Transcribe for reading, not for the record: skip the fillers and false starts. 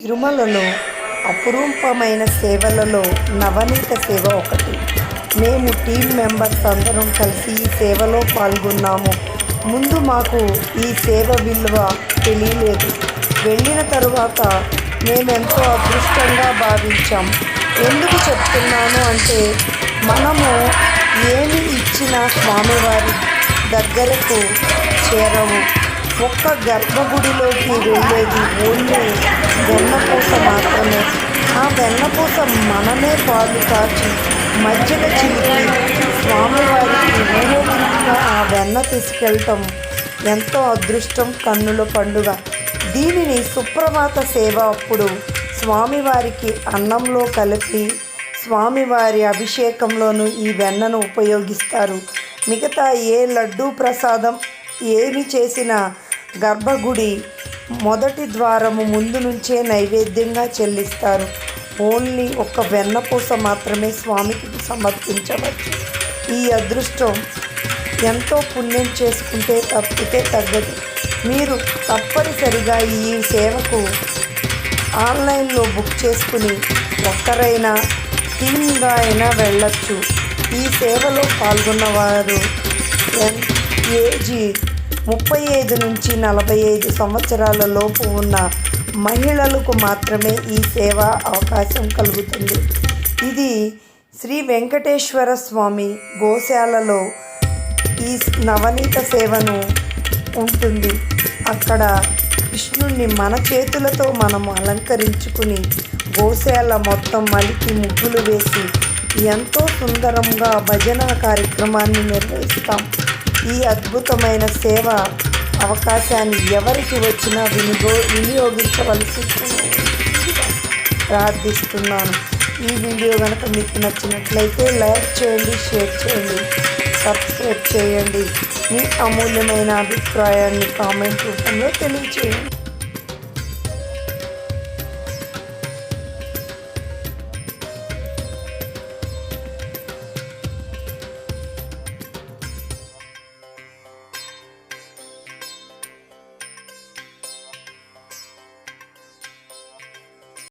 తిరుమలలో అపురూపమైన సేవలలో నవనీత సేవ ఒకటి. మేము టీం మెంబర్స్ అందరం కలిసి ఈ సేవలో పాల్గొన్నాము. ముందు మాకు ఈ సేవ విలువ తెలియలేదు. వెళ్ళిన తరువాత మేమెంతో అదృష్టంగా భావించాం. ఎందుకు చెప్తున్నాను అంటే, మనము ఏమి ఇచ్చినా స్వామివారి దగ్గరకు చేరవు. ఒక్క గర్భగుడిలోకి వెళ్ళేది ఓన్లీ వెన్నపూస మాత్రమే. ఆ వెన్నపూస మనమే పాలు కాచి మజ్జిగ చిలికి స్వామివారికి ఊరేగింపుగా ఆ వెన్న తీసుకెళ్ళటం ఎంతో అదృష్టం, కన్నుల పండుగ. దీనిని సుప్రభాత సేవ అప్పుడు స్వామివారికి అన్నంలో కలిపి స్వామివారి అభిషేకంలోనూ ఈ వెన్నను ఉపయోగిస్తారు. మిగతా ఏ లడ్డూ ప్రసాదం ఏమి చేసినా గర్భగుడి మొదటి ద్వారము ముందు నుంచే నైవేద్యంగా చెల్లిస్తారు. ఓన్లీ ఒక్క వెన్నపూస మాత్రమే స్వామికి సమర్పించవచ్చు. ఈ అదృష్టం ఎంతో పుణ్యం చేసుకుంటే తప్పితే తగ్గదు. మీరు తప్పనిసరిగా ఈ సేవకు ఆన్లైన్లో బుక్ చేసుకుని ఒక్కరైనా టీమ్గా అయినా వెళ్ళచ్చు. ఈ సేవలో పాల్గొన్నవారు ఏజీ 35 నుంచి 45 సంవత్సరాల లోపు ఉన్న మహిళలకు మాత్రమే ఈ సేవ అవకాశం కలుగుతుంది. ఇది శ్రీ వెంకటేశ్వర స్వామి గోశాలలో ఈ నవనీత సేవను ఉంటుంది. అక్కడ కృష్ణుణ్ణి మన చేతులతో మనం అలంకరించుకుని గోశాల మొత్తం మలికి ముగ్గులు వేసి ఎంతో సుందరంగా భజన కార్యక్రమాన్ని నిర్వహిస్తాం. ఈ అద్భుతమైన సేవ అవకాశాన్ని ఎవరికి వచ్చినా వినియోగించవలసి ప్రార్థిస్తున్నాను. ఈ వీడియో కనుక మీకు నచ్చినట్లయితే లైక్ చేయండి, షేర్ చేయండి, సబ్స్క్రైబ్ చేయండి. మీ అమూల్యమైన అభిప్రాయాన్ని కామెంట్ రూపంలో తెలియచేయండి.